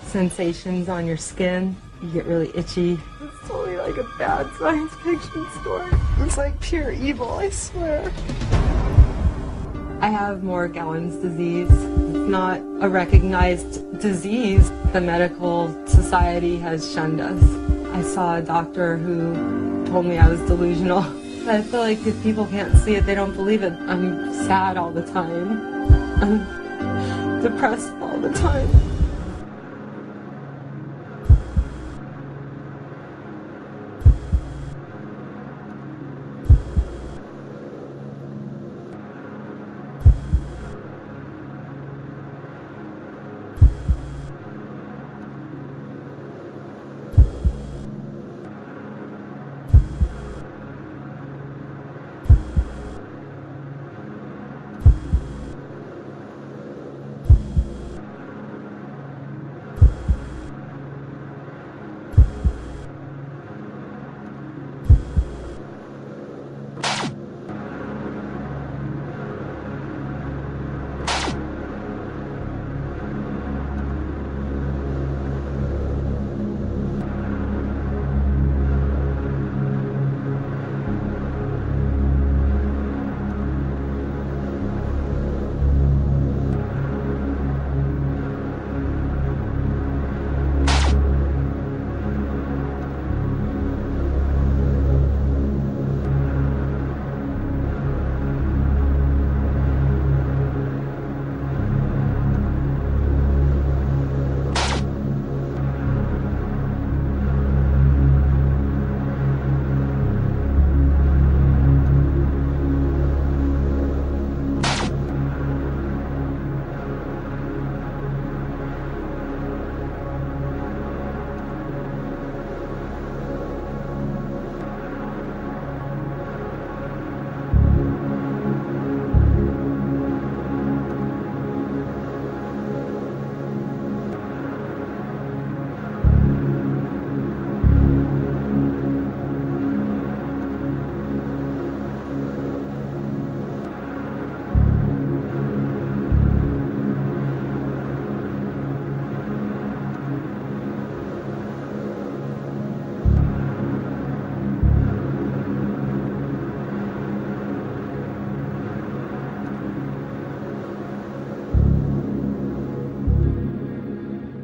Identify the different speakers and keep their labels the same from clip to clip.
Speaker 1: sensations on your skin. You get really itchy. It's totally like a bad science fiction story. It's like pure evil, I swear. I have Morgellons disease. It's not a recognized disease. The medical society has shunned us. I saw a doctor who told me I was delusional. I feel like if people can't see it, they don't believe it. I'm sad all the time. I'm depressed all the time.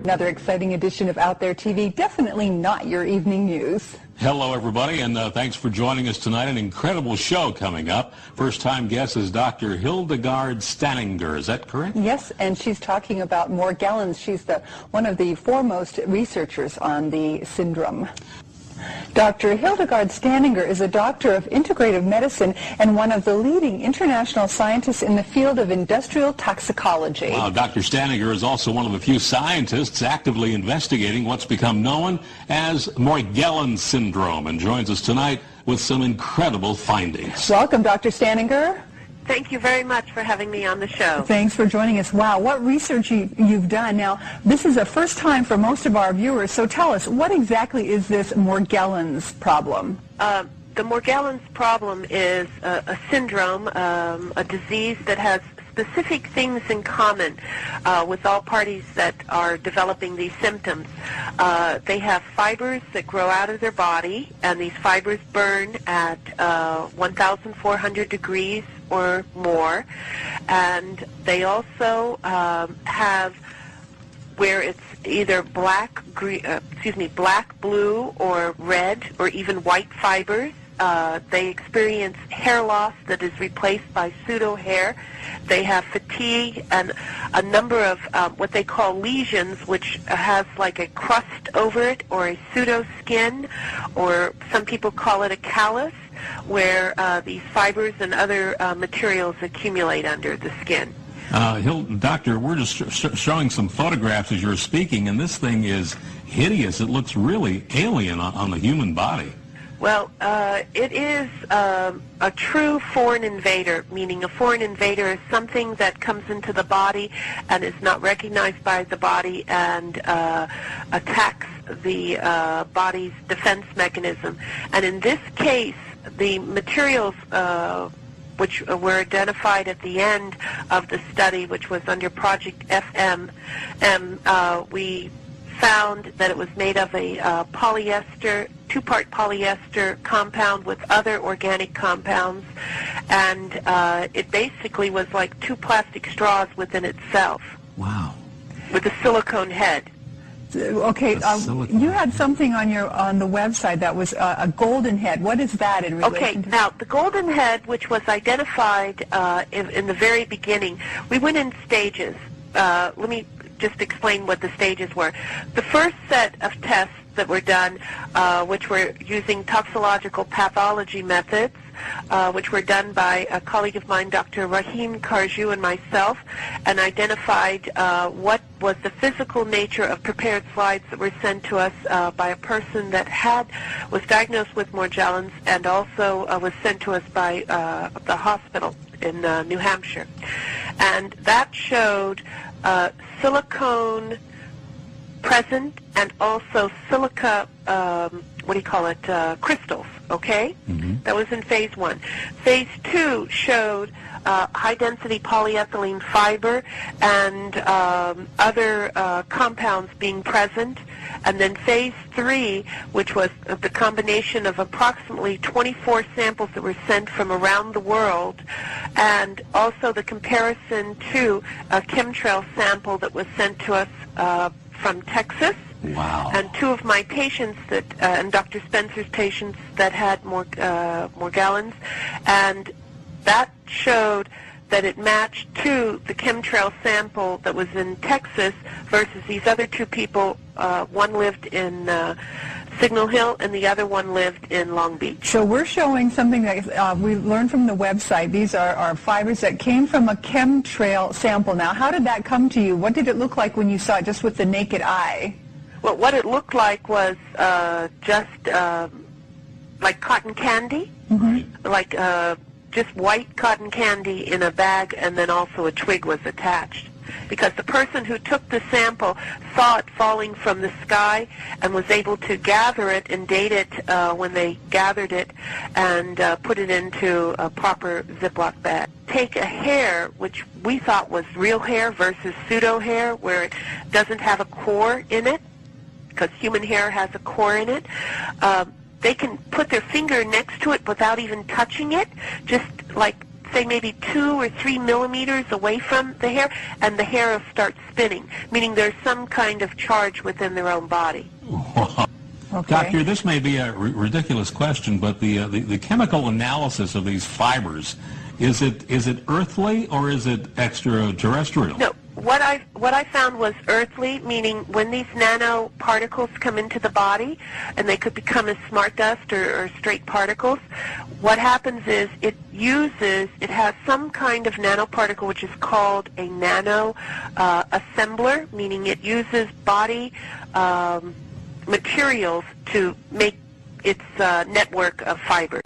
Speaker 2: Another exciting edition of Out There TV, definitely not your evening news.
Speaker 3: Hello, everybody, and thanks for joining us tonight. An incredible show coming up. First-time guest is Dr. Hildegard Staninger. Is that correct?
Speaker 2: Yes, and she's talking about Morgellons. She's one of the foremost researchers on the syndrome. Dr. Hildegard Staninger is a doctor of integrative medicine and one of the leading international scientists in the field of industrial toxicology.
Speaker 3: Wow, Dr. Staninger is also one of the few scientists actively investigating what's become known as Morgellons syndrome, and joins us tonight with some incredible findings.
Speaker 2: Welcome, Dr. Staninger.
Speaker 4: Thank you very much for having me on the show.
Speaker 2: Thanks for joining us. Wow, what research you've done. Now, this is a first time for most of our viewers, so tell us, what exactly is this Morgellons problem?
Speaker 4: The Morgellons problem is a syndrome, a disease that has specific things in common with all parties that are developing these symptoms. They have fibers that grow out of their body, and these fibers burn at 1,400 degrees or more, and they also have where it's either black, blue, or red, or even white fibers. They experience hair loss that is replaced by pseudo hair. They have fatigue and a number of what they call lesions, which has like a crust over it, or a pseudo skin, or some people call it a callus, where these fibers and other materials accumulate under the skin.
Speaker 3: Doctor, we're just showing some photographs as you're speaking, and this thing is hideous. It looks really alien on the human body.
Speaker 4: Well, it is a true foreign invader, meaning a foreign invader is something that comes into the body and is not recognized by the body and attacks the body's defense mechanism. And in this case, the materials which were identified at the end of the study, which was under Project FM, we found that it was made of a polyester, two-part polyester compound with other organic compounds, and it basically was like two plastic straws within itself.
Speaker 3: Wow.
Speaker 4: With a silicone head.
Speaker 2: Okay, you had something on the website that was a golden head. What is that in relation
Speaker 4: Okay,
Speaker 2: to?
Speaker 4: now the golden head, which was identified in the very beginning, we went in stages. Let me just explain what the stages were. The first set of tests that were done, which were using toxicological pathology methods, which were done by a colleague of mine, Dr. Rahim Karju, and myself, and identified what was the physical nature of prepared slides that were sent to us by a person that was diagnosed with Morgellons, and also was sent to us by the hospital in New Hampshire. And that showed silicone present and also silica, crystals, okay? Mm-hmm. That was in phase 1. Phase 2 showed high-density polyethylene fiber and other compounds being present. And then phase 3, which was the combination of approximately 24 samples that were sent from around the world, and also the comparison to a chemtrail sample that was sent to us from Texas.
Speaker 3: Wow.
Speaker 4: And two of my patients and Dr. Spencer's patients that had Morgellons, and that showed that it matched to the chemtrail sample that was in Texas versus these other two people. One lived in Signal Hill and the other one lived in Long Beach.
Speaker 2: So we're showing something that we learned from the website. These are fibers that came from a chemtrail sample. Now, how did that come to you? What did it look like when you saw it just with the naked eye?
Speaker 4: Well, what it looked like was just like cotton candy, mm-hmm. like just white cotton candy in a bag, and then also a twig was attached. Because the person who took the sample saw it falling from the sky and was able to gather it and date it when they gathered it and put it into a proper Ziploc bag. Take a hair, which we thought was real hair versus pseudo hair, where it doesn't have a core in it, because human hair has a core in it. They can put their finger next to it without even touching it, just like, say, maybe 2 or 3 millimeters away from the hair, and the hair will start spinning, meaning there's some kind of charge within their own body.
Speaker 2: Okay.
Speaker 3: Doctor, this may be a ridiculous question, but the chemical analysis of these fibers, is it earthly or is it extraterrestrial?
Speaker 4: No. What I found was earthly, meaning when these nanoparticles come into the body, and they could become as smart dust or straight particles, what happens is it has some kind of nanoparticle which is called a nano assembler, meaning it uses body materials to make its network of fibers.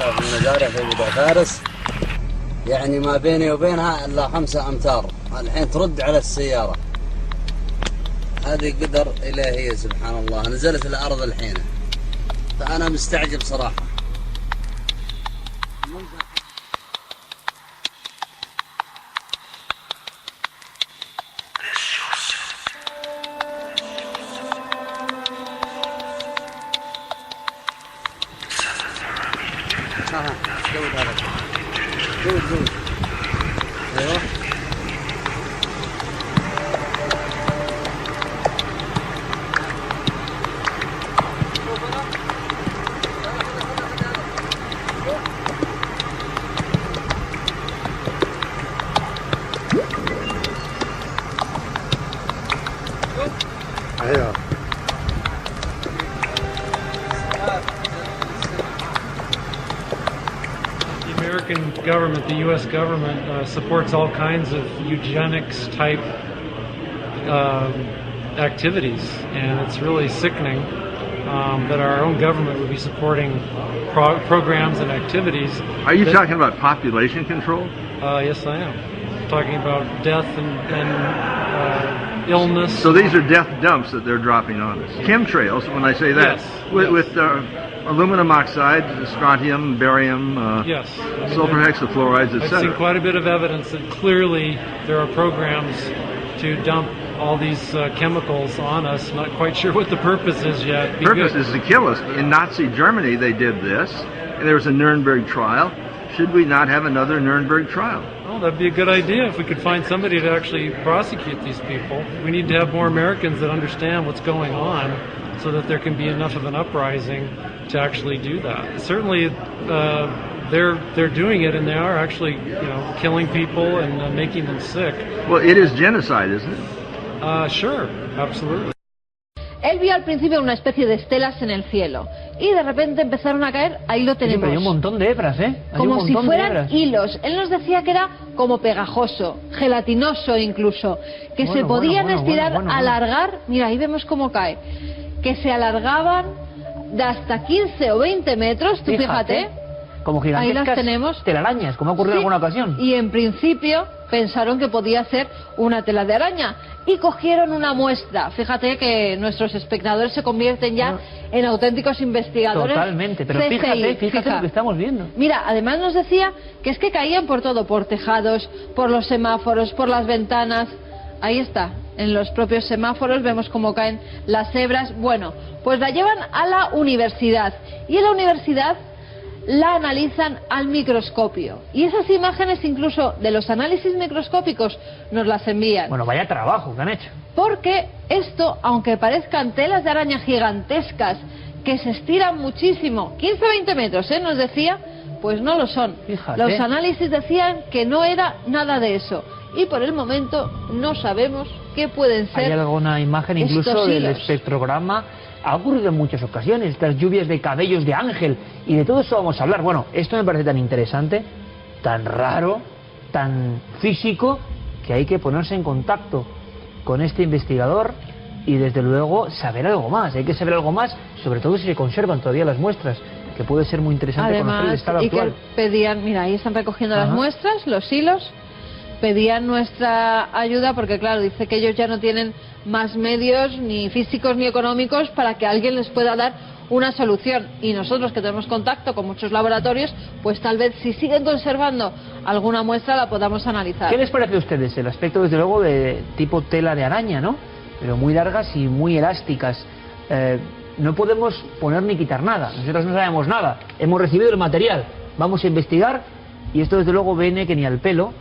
Speaker 5: المزارع في بدا فارس، يعني ما بيني وبينها إلا 5 أمتار. الحين ترد على السيارة. هذه قدر إلهية سبحان الله نزلت الأرض الحين فأنا مستعجب صراحة. زود هذا زود ايوه ايوه
Speaker 6: American government, the U.S. government, supports all kinds of eugenics type activities, and it's really sickening that our own government would be supporting programs and activities.
Speaker 7: Are you talking about population control?
Speaker 6: Yes, I am. Talking about death and illness.
Speaker 7: So these are death dumps that they're dropping on us. Chemtrails, when I say that,
Speaker 6: Yes,
Speaker 7: with aluminum oxide, strontium, barium,
Speaker 6: yes.
Speaker 7: sulfur hexafluorides,
Speaker 6: I've
Speaker 7: etc.
Speaker 6: seen quite a bit of evidence that clearly there are programs to dump all these chemicals on us. Not quite sure what the purpose is yet.
Speaker 7: The purpose is to kill us. In Nazi Germany, they did this, and there was a Nuremberg trial. Should we not have another Nuremberg trial?
Speaker 6: Well, that'd be a good idea if we could find somebody to actually prosecute these people. We need to have more Americans that understand what's going on so that there can be enough of an uprising to actually do that. Certainly, they're doing it, and they are actually, killing people and making them sick.
Speaker 7: Well, it is genocide, isn't it?
Speaker 6: Sure, absolutely.
Speaker 8: Él vio al principio una especie de estelas en el cielo y de repente empezaron a caer, ahí lo tenemos.
Speaker 9: Sí, pero hay un montón de hebras, ¿eh?
Speaker 8: Como si fueran hilos. Él nos decía que era como pegajoso, gelatinoso incluso, que se podían estirar, alargar, mira, ahí vemos cómo cae, que se alargaban de hasta 15 o 20 metros, tú fíjate.
Speaker 9: Como gigantescas
Speaker 8: ahí las tenemos.
Speaker 9: telarañas, como ha ocurrido en alguna ocasión.
Speaker 8: Y en principio pensaron que podía ser una tela de araña y cogieron una muestra. Fíjate que nuestros espectadores se convierten ya en auténticos investigadores.
Speaker 9: Totalmente, pero fíjate lo que estamos viendo.
Speaker 8: Mira, además nos decía que es que caían por todo, por tejados, por los semáforos, por las ventanas. Ahí está, en los propios semáforos vemos cómo caen las hebras. Bueno, pues la llevan a la universidad y en la universidad la analizan al microscopio. Y esas imágenes, incluso de los análisis microscópicos, nos las envían.
Speaker 9: Bueno, vaya trabajo que han hecho.
Speaker 8: Porque esto, aunque parezcan telas de araña gigantescas, que se estiran muchísimo, 15-20 metros, nos decía, pues no lo son.
Speaker 9: Fíjate.
Speaker 8: Los análisis decían que no era nada de eso. Y por el momento no sabemos qué pueden ser.
Speaker 9: Hay alguna imagen incluso del espectrograma. Ha ocurrido en muchas ocasiones, estas lluvias de cabellos de ángel, y de todo eso vamos a hablar. Bueno, esto me parece tan interesante, tan raro, tan físico, que hay que ponerse en contacto con este investigador y desde luego saber algo más. Hay que saber algo más, sobre todo si se conservan todavía las muestras, que puede ser muy interesante conocer el estado actual.
Speaker 8: Que pedían, mira, ahí están recogiendo las muestras, los hilos, pedían nuestra ayuda porque claro, dice que ellos ya no tienen más medios ni físicos ni económicos para que alguien les pueda dar una solución, y nosotros que tenemos contacto con muchos laboratorios, pues tal vez si siguen conservando alguna muestra la podamos analizar.
Speaker 9: ¿Qué les parece a ustedes el aspecto desde luego de tipo tela de araña, ¿no? Pero muy largas y muy elásticas. No podemos poner ni quitar nada, nosotros no sabemos nada, hemos recibido el material, vamos a investigar y esto desde luego viene que ni al pelo.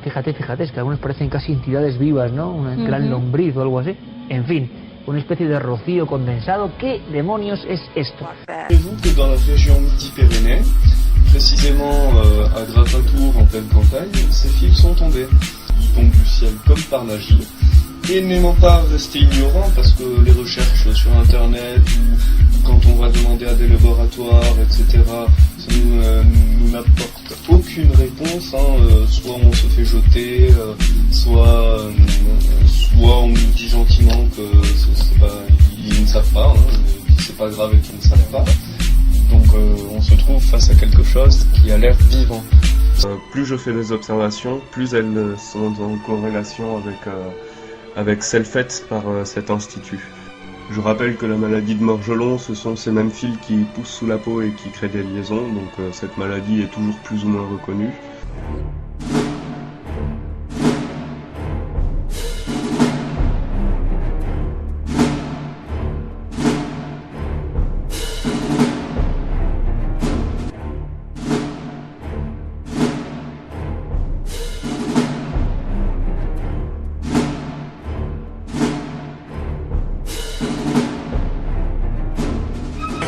Speaker 9: Fíjate, es que algunos parecen casi entidades vivas, ¿no? Una gran lombriz o algo así. En fin, una especie de rocío condensado. ¿Qué demonios es esto?
Speaker 10: Savez-vous que dans la région Midi-Pyrénées, précisément à Grappintour, en pleine campagne, ces fils sont tombés. Ils tombent du ciel comme par magie. Et n'aimons pas rester ignorants, parce que les recherches sur Internet, ou quand on va demander à des laboratoires, etc., ça nous n'apporte aucune réponse. Soit on se fait jeter, soit on nous dit gentiment que ils ne savent pas, que c'est pas grave et qu'ils ne savent pas. Donc on se trouve face à quelque chose qui a l'air vivant. Plus je fais des observations, plus elles sont en corrélation avec celles faites par cet institut. Je rappelle que la maladie de Morgellons, ce sont ces mêmes fils qui poussent sous la peau et qui créent des liaisons, donc cette maladie est toujours plus ou moins reconnue.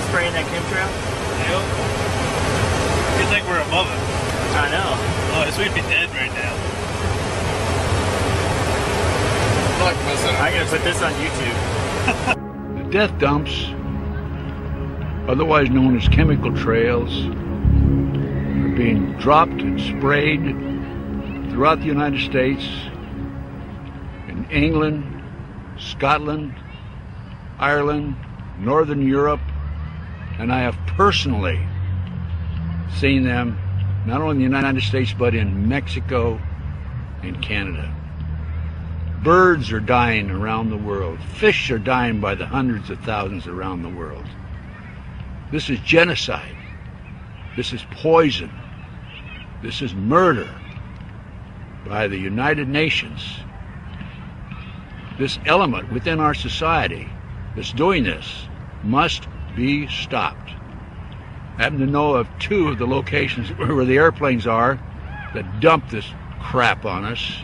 Speaker 11: Spraying that chemtrail?
Speaker 12: Yep. You think we're above it?
Speaker 11: I know.
Speaker 12: Oh, we'd be dead right now.
Speaker 11: I'm gonna put this on YouTube.
Speaker 13: The death dumps, otherwise known as chemical trails, are being dropped and sprayed throughout the United States, in England, Scotland, Ireland, Northern Europe, and I have personally seen them not only in the United States but in Mexico and Canada. Birds are dying around the world. Fish are dying by the hundreds of thousands around the world. This is genocide. This is poison. This is murder by the United Nations. This element within our society that's doing this must be stopped. I happen to know of 2 of the locations where the airplanes are that dump this crap on us.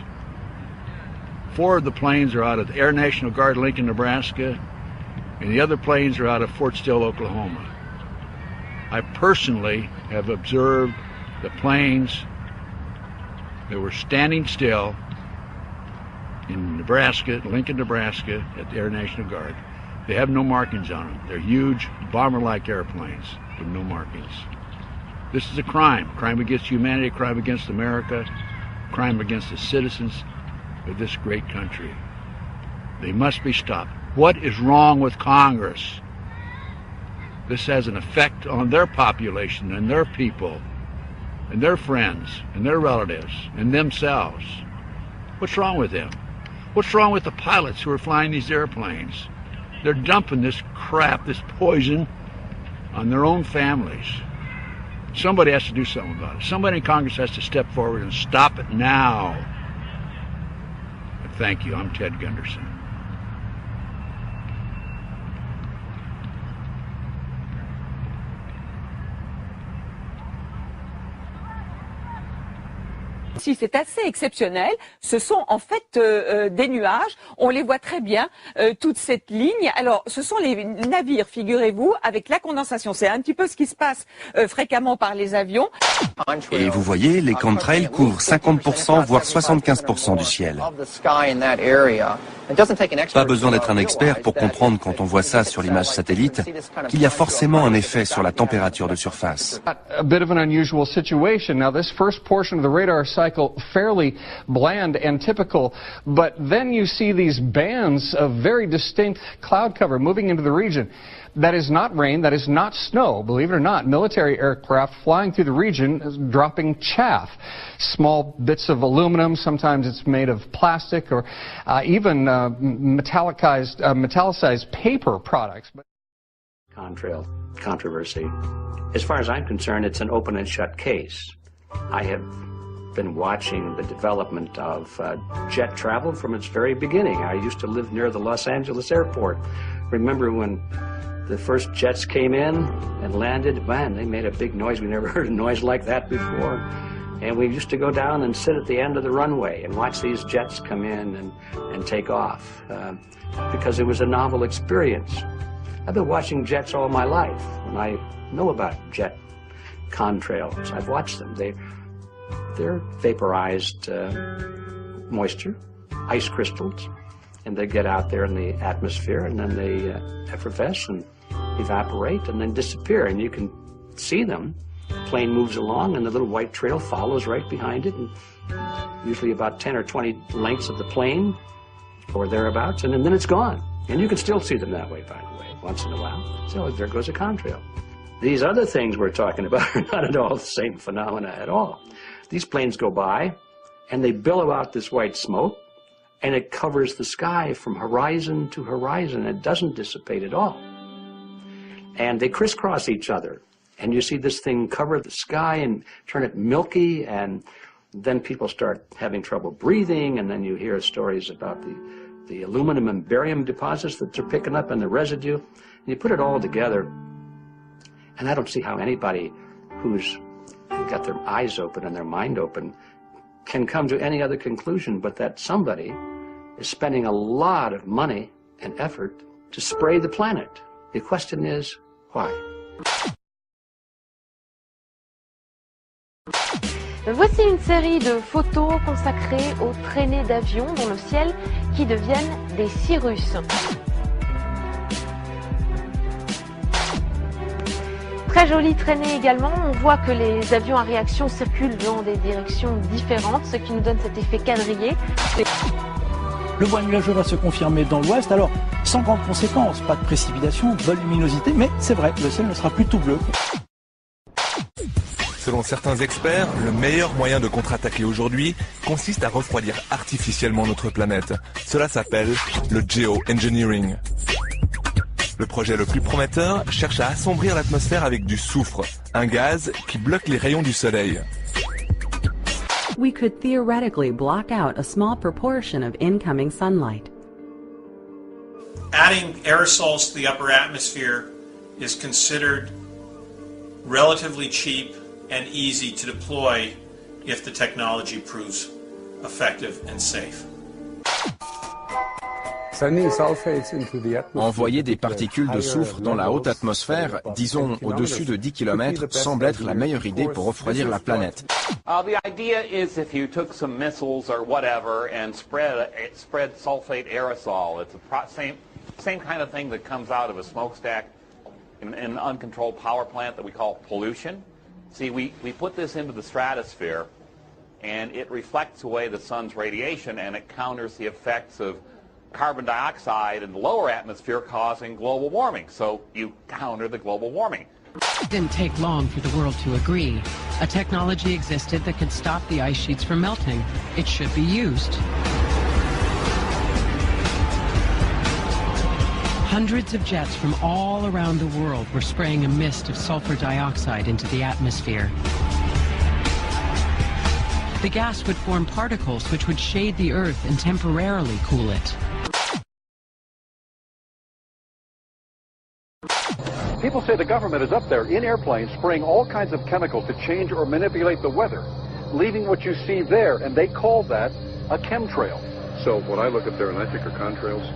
Speaker 13: 4 of the planes are out of the Air National Guard, Lincoln, Nebraska, and the other planes are out of Fort Still, Oklahoma. I personally have observed the planes that were standing still in Nebraska, Lincoln, Nebraska, at the Air National Guard. They have no markings on them. They're huge, bomber-like airplanes with no markings. This is a crime. Crime against humanity, crime against America, crime against the citizens of this great country. They must be stopped. What is wrong with Congress? This has an effect on their population and their people and their friends and their relatives and themselves. What's wrong with them? What's wrong with the pilots who are flying these airplanes? They're dumping this crap, this poison, on their own families. Somebody has to do something about it. Somebody in Congress has to step forward and stop it now. Thank you. I'm Ted Gunderson.
Speaker 2: Si c'est assez exceptionnel, ce sont en fait des nuages. On les voit très bien, toute cette ligne. Alors, ce sont les navires, figurez-vous, avec la condensation. C'est un petit peu ce qui se passe fréquemment par les avions.
Speaker 14: Et vous voyez, les chemtrails couvrent 50%, voire 75% du ciel. Pas besoin d'être un expert pour comprendre, quand on voit ça sur l'image satellite, qu'il y a forcément un effet sur la température de surface.
Speaker 15: A bit of an unusual situation. Now, this first portion of the radar cycle, fairly bland and typical, but then you see these bands of very distinct cloud cover moving into the region. That is not rain, that is not snow, believe it or not. Military aircraft flying through the region dropping chaff. Small bits of aluminum, sometimes it's made of plastic, or even metallicized paper products.
Speaker 16: Chemtrail controversy. As far as I'm concerned, it's an open and shut case. I have been watching the development of jet travel from its very beginning. I used to live near the Los Angeles airport. Remember when the first jets came in and landed? Man, they made a big noise. We never heard a noise like that before. And we used to go down and sit at the end of the runway and watch these jets come in and take off because it was a novel experience. I've been watching jets all my life, and I know about jet contrails. I've watched them. They're vaporized moisture, ice crystals, and they get out there in the atmosphere, and then they effervesce and evaporate and then disappear, and you can see them. The plane moves along, and the little white trail follows right behind it, and usually about 10 or 20 lengths of the plane or thereabouts, and then it's gone. And you can still see them that way, by the way, once in a while. So there goes a contrail. These other things we're talking about are not at all the same phenomena at all. These planes go by, and they billow out this white smoke, and it covers the sky from horizon to horizon. It doesn't dissipate at all. And they crisscross each other. And you see this thing cover the sky and turn it milky, and then people start having trouble breathing, and then you hear stories about the aluminum and barium deposits that they're picking up and the residue. And you put it all together, and I don't see how anybody who's got their eyes open and their mind open can come to any other conclusion but that somebody is spending a lot of money and effort to spray the planet. The question is, why?
Speaker 17: Voici une série de photos consacrées aux traînées d'avions dans le ciel qui deviennent des cirrus. Très jolie traînée également, on voit que les avions à réaction circulent dans des directions différentes, ce qui nous donne cet effet quadrillé.
Speaker 18: Le voile nuageux va se confirmer dans l'ouest, alors sans grandes conséquences, pas de précipitations, bonne luminosité, mais c'est vrai, le ciel ne sera plus tout bleu.
Speaker 19: Selon certains experts, le meilleur moyen de contre-attaquer aujourd'hui consiste à refroidir artificiellement notre planète. Cela s'appelle le geoengineering. Le projet le plus prometteur cherche à assombrir l'atmosphère avec du soufre, un gaz qui bloque les rayons du soleil.
Speaker 20: We could theoretically block out a small proportion of incoming sunlight.
Speaker 12: Adding aerosols to the upper atmosphere is considered relatively cheap and easy to deploy if the technology proves effective and safe.
Speaker 14: Envoyer des particules de soufre dans la haute atmosphère, disons au-dessus de 10 km, semble être la meilleure idée pour refroidir la planète.
Speaker 21: The idea is if you took some missiles or whatever and spread sulfate aerosol, it's the same kind of thing that comes out of a smokestack in an uncontrolled power plant that we call pollution. See, we put this into the stratosphere, and it reflects away the sun's radiation, and it counters the effects of carbon dioxide in the lower atmosphere causing global warming. So you counter the global warming.
Speaker 22: It didn't take long for the world to agree. A technology existed that could stop the ice sheets from melting. It should be used. Hundreds of jets from all around the world were spraying a mist of sulfur dioxide into the atmosphere. The gas would form particles which would shade the Earth and temporarily cool it.
Speaker 23: People say the government is up there in airplanes spraying all kinds of chemicals to change or manipulate the weather, leaving what you see there, and they call that a chemtrail.
Speaker 24: So what I look up there and I think are contrails,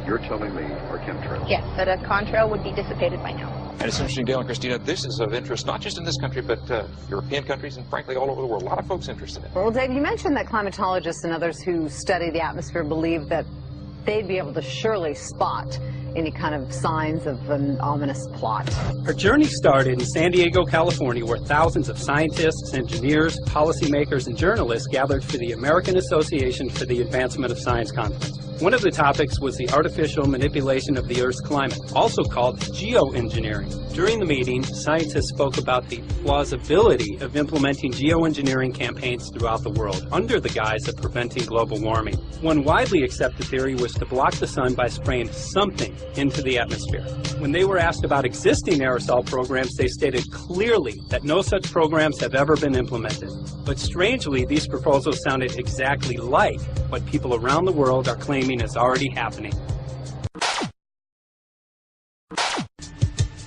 Speaker 24: you're telling me are chemtrails?
Speaker 25: Yes, that a contrail would be dissipated by now.
Speaker 26: And it's interesting, Dale and Christina, this is of interest not just in this country, but European countries and frankly all over the world. A lot of folks interested in it.
Speaker 27: Well, Dave, you mentioned that climatologists and others who study the atmosphere believe that they'd be able to surely spot any kind of signs of an ominous plot.
Speaker 28: Our journey started in San Diego, California, where thousands of scientists, engineers, policymakers, and journalists gathered for the American Association for the Advancement of Science Conference. One of the topics was the artificial manipulation of the Earth's climate, also called geoengineering. During the meeting, scientists spoke about the plausibility of implementing geoengineering campaigns throughout the world under the guise of preventing global warming. One widely accepted theory was to block the sun by spraying something into the atmosphere. When they were asked about existing aerosol programs, they stated clearly that no such programs have ever been implemented. But strangely, these proposals sounded exactly like what people around the world are claiming is already happening.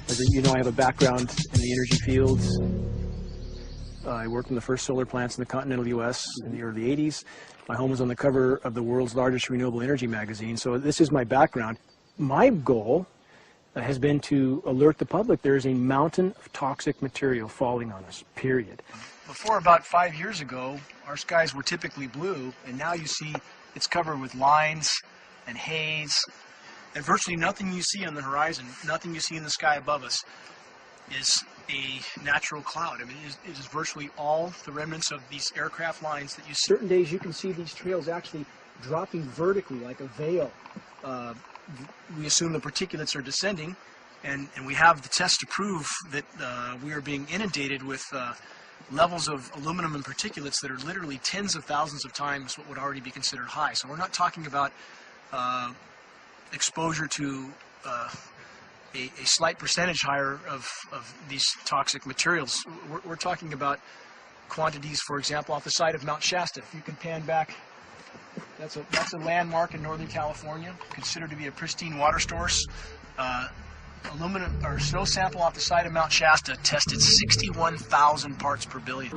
Speaker 18: As you know, I have a background in the energy fields. I worked in the first solar plants in the continental U.S. in the early 80s. My home was on the cover of the world's largest renewable energy magazine, so this is my background. My goal has been to alert the public there is a mountain of toxic material falling on us, period. Before about 5 years ago, our skies were typically blue, and now you see it's covered with lines and haze, and virtually nothing you see on the horizon, nothing you see in the sky above us is a natural cloud. I mean, it is virtually all the remnants of these aircraft lines that you see. Certain days you can see these trails actually dropping vertically like a veil. We assume the particulates are descending, and we have the tests to prove that we are being inundated with levels of aluminum and particulates that are literally tens of thousands of times what would already be considered high. So we're not talking about exposure to a slight percentage higher of these toxic materials. We're talking about quantities, for example, off the side of Mount Shasta. If you can pan back, that's a landmark in Northern California, considered to be a pristine water source. Aluminum or snow sample off the side of Mount Shasta tested 61,000 parts per billion.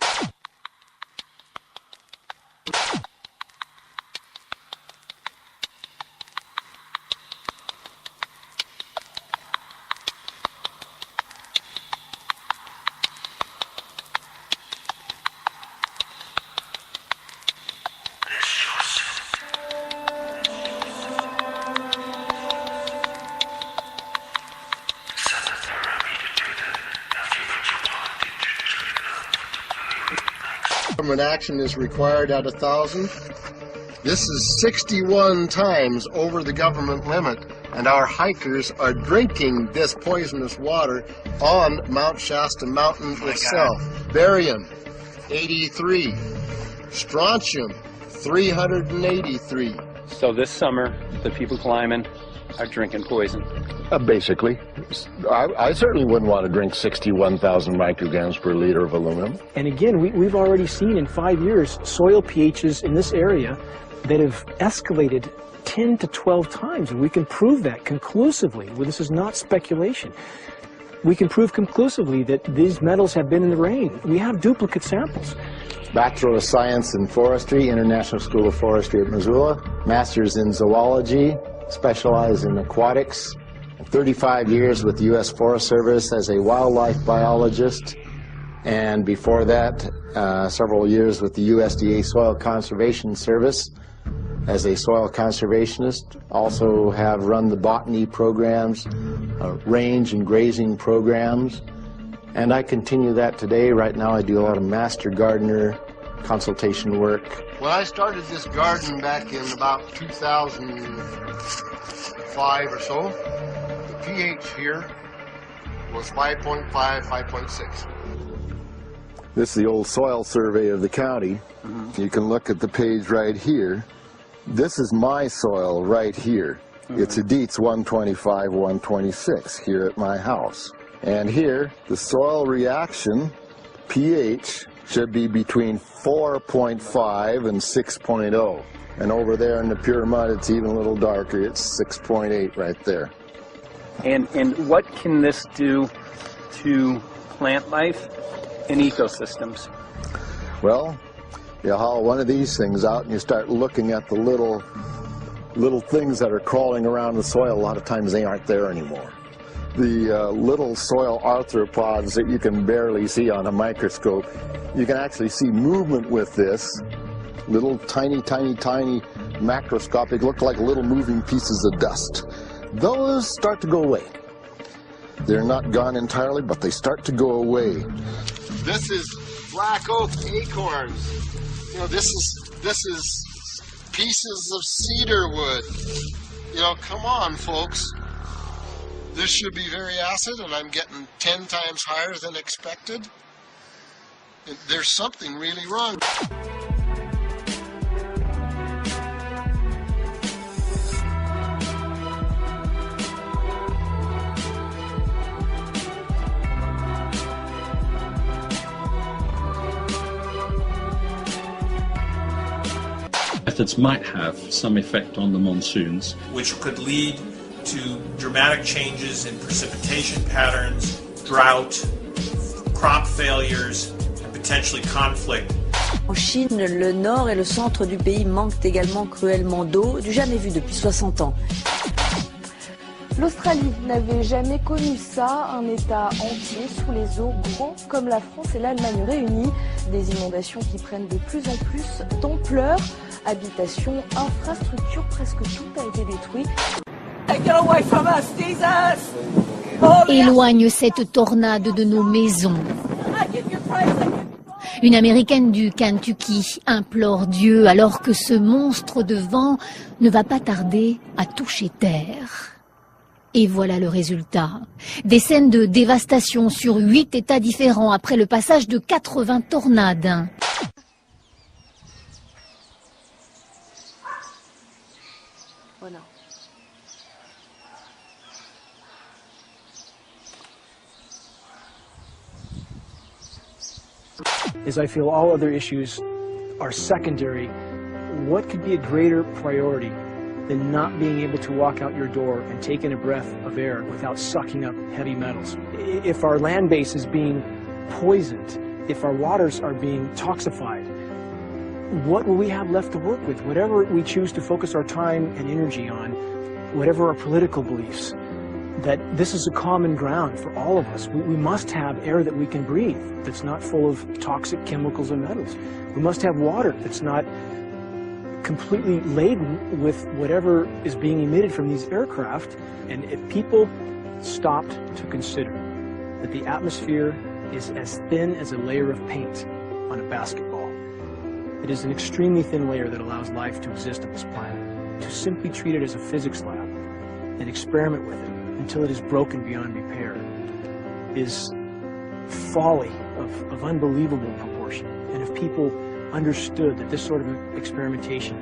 Speaker 1: Government action is required at 1,000. This is 61 times over the government limit, and our hikers are drinking this poisonous water on Mount Shasta Mountain itself. Barium, 83. Strontium, 383.
Speaker 28: So this summer, the people climbing are drinking poison.
Speaker 3: Basically. I certainly wouldn't want to drink 61,000 micrograms per liter of aluminum.
Speaker 18: And again, we've already seen in 5 years soil pHs in this area that have escalated 10 to 12 times. And we can prove that conclusively. Well, this is not speculation. We can prove conclusively that these metals have been in the rain. We have duplicate samples.
Speaker 3: Bachelor of Science in Forestry, International School of Forestry at Missoula. Master's in Zoology, specialized in aquatics. 35 years with the U.S. Forest Service as a wildlife biologist, and before that, several years with the USDA Soil Conservation Service as a soil conservationist. Also have run the botany programs, range and grazing programs, and I continue that today. Right now I do a lot of master gardener consultation work.
Speaker 1: When I started this garden back in about 2005 or so, pH here was 5.5, 5.6.
Speaker 3: This is the old soil survey of the county. You can look at the page right here. This is my soil right here. It's a Dietz 125, 126 here at my house. And here, the soil reaction pH should be between 4.5 and 6.0. And over there in the pure mud, it's even a little darker. It's 6.8 right there.
Speaker 28: And what can this do to plant life and ecosystems?
Speaker 3: Well, you haul one of these things out and you start looking at the little things that are crawling around the soil. A lot of times they aren't there anymore. The little soil arthropods that you can barely see on a microscope, you can actually see movement with this. Little tiny macroscopic, look like little moving pieces of dust. Those start to go away. They're not gone entirely, but they start to go away.
Speaker 1: This is black oak acorns. You know, this is pieces of cedar wood. You know, come on, folks. This should be very acid, and I'm getting 10 times higher than expected. There's something really wrong.
Speaker 4: Methods might have some effect on the monsoons,
Speaker 12: which could lead to dramatic changes in precipitation patterns, drought, crop failures, and potentially conflict.
Speaker 5: En Chine, le nord et le centre du pays manquent également cruellement d'eau, du jamais vu depuis 60 ans.
Speaker 6: L'Australie n'avait jamais connu ça, un État entier sous les eaux, grand comme la France et l'Allemagne réunies. Des inondations qui prennent de plus en plus d'ampleur. Habitations, infrastructures, presque tout a été détruit.
Speaker 7: Éloigne cette tornade de nos maisons. Une Américaine du Kentucky implore Dieu alors que ce monstre de vent ne va pas tarder à toucher terre. Et voilà le résultat. Des scènes de dévastation sur 8 États différents après le passage de 80 tornades.
Speaker 18: As I feel all other issues are secondary, what could be a greater priority than not being able to walk out your door and take in a breath of air without sucking up heavy metals? If our land base is being poisoned, if our waters are being toxified, what will we have left to work with? Whatever we choose to focus our time and energy on, whatever our political beliefs, that this is a common ground for all of us. We must have air that we can breathe that's not full of toxic chemicals and metals. We must have water that's not completely laden with whatever is being emitted from these aircraft. And if people stopped to consider that the atmosphere is as thin as a layer of paint on a basketball, it is an extremely thin layer that allows life to exist on this planet. To simply treat it as a physics lab and experiment with it until it is broken beyond repair is folly of unbelievable proportion. And if people understood that this sort of experimentation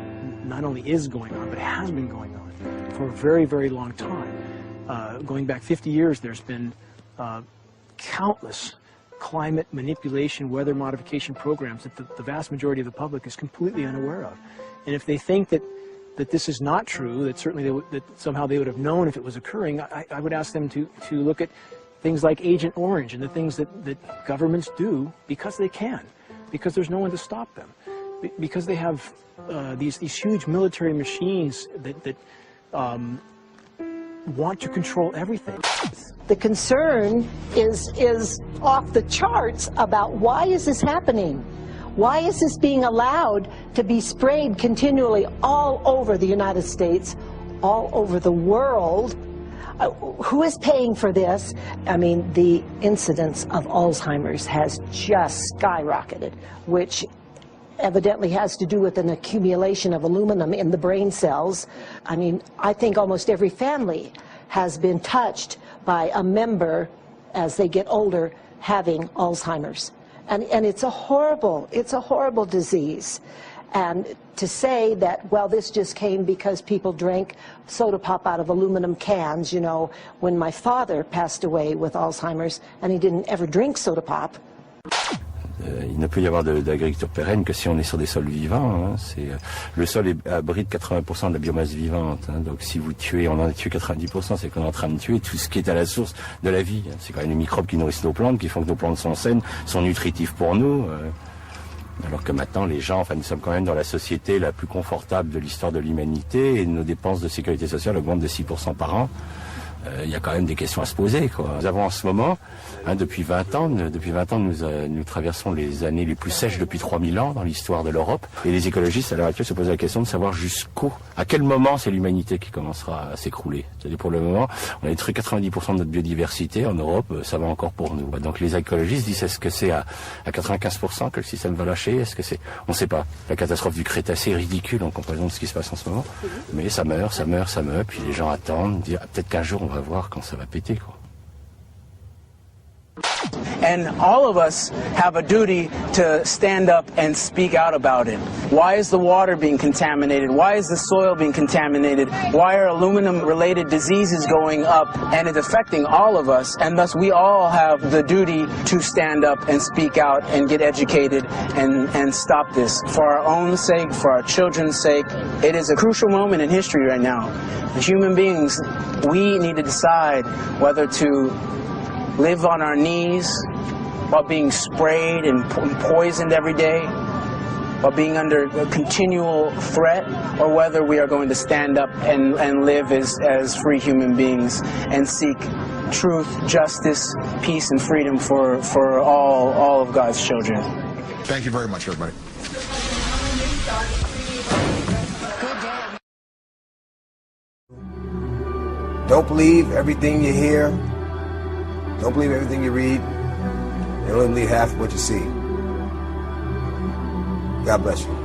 Speaker 18: not only is going on, but has been going on for a very, very long time. Going back 50 years, there's been countless climate manipulation, weather modification programs that the vast majority of the public is completely unaware of. And if they think that this is not true, that certainly that somehow they would have known if it was occurring, I would ask them to look at things like Agent Orange and the things that governments do because they can, because there's no one to stop them, because they have these huge military machines that want to control everything.
Speaker 2: The concern is off the charts about why is this happening? Why is this being allowed to be sprayed continually all over the United States, all over the world? Who is paying for this? I mean, the incidence of Alzheimer's has just skyrocketed, which evidently has to do with an accumulation of aluminum in the brain cells. I mean, I think almost every family has been touched by a member as they get older having Alzheimer's. And it's a horrible disease. And to say that, well, this just came because people drank soda pop out of aluminum cans, you know, when my father passed away with Alzheimer's and he didn't ever drink soda pop.
Speaker 8: Il ne peut y avoir d'agriculture pérenne que si on est sur des sols vivants. Le sol abrite 80% de la biomasse vivante. Donc si vous tuez, on en a tué 90%, c'est qu'on est en train de tuer tout ce qui est à la source de la vie. C'est quand même les microbes qui nourrissent nos plantes, qui font que nos plantes sont saines, sont nutritifs pour nous. Alors que maintenant, les gens, nous sommes quand même dans la société la plus confortable de l'histoire de l'humanité et nos dépenses de sécurité sociale augmentent de 6% par an. Il y a quand même des questions à se poser, quoi. Nous avons en ce moment, depuis 20 ans, nous traversons les années les plus sèches depuis 3000 ans dans l'histoire de l'Europe. Et les écologistes, à l'heure actuelle, se posent la question de savoir à quel moment c'est l'humanité qui commencera à s'écrouler. C'est-à-dire, pour le moment, on a détruit 90% de notre biodiversité. En Europe, ça va encore pour nous. Donc les écologistes disent, est-ce que c'est à 95% que le système va lâcher? Est-ce que c'est... On ne sait pas. La catastrophe du Crétacé est ridicule en comparaison de ce qui se passe en ce moment. Mais ça meurt. Puis les gens attendent, disent, peut-être qu'un jour on va voir quand ça va péter, quoi.
Speaker 9: And all of us have a duty to stand up and speak out about it. Why is the water being contaminated? Why is the soil being contaminated? Why are aluminum-related diseases going up? And it's affecting all of us, and thus we all have the duty to stand up and speak out and get educated and stop this. For our own sake, for our children's sake, it is a crucial moment in history right now. As human beings, we need to decide whether to live on our knees while being sprayed and poisoned every day, while being under a continual threat, or whether we are going to stand up and live as free human beings and seek truth, justice, peace, and freedom for all of God's children.
Speaker 10: Thank you very much, everybody.
Speaker 11: Don't believe everything you hear. Don't believe everything you read. And only believe half of what you see. God bless you.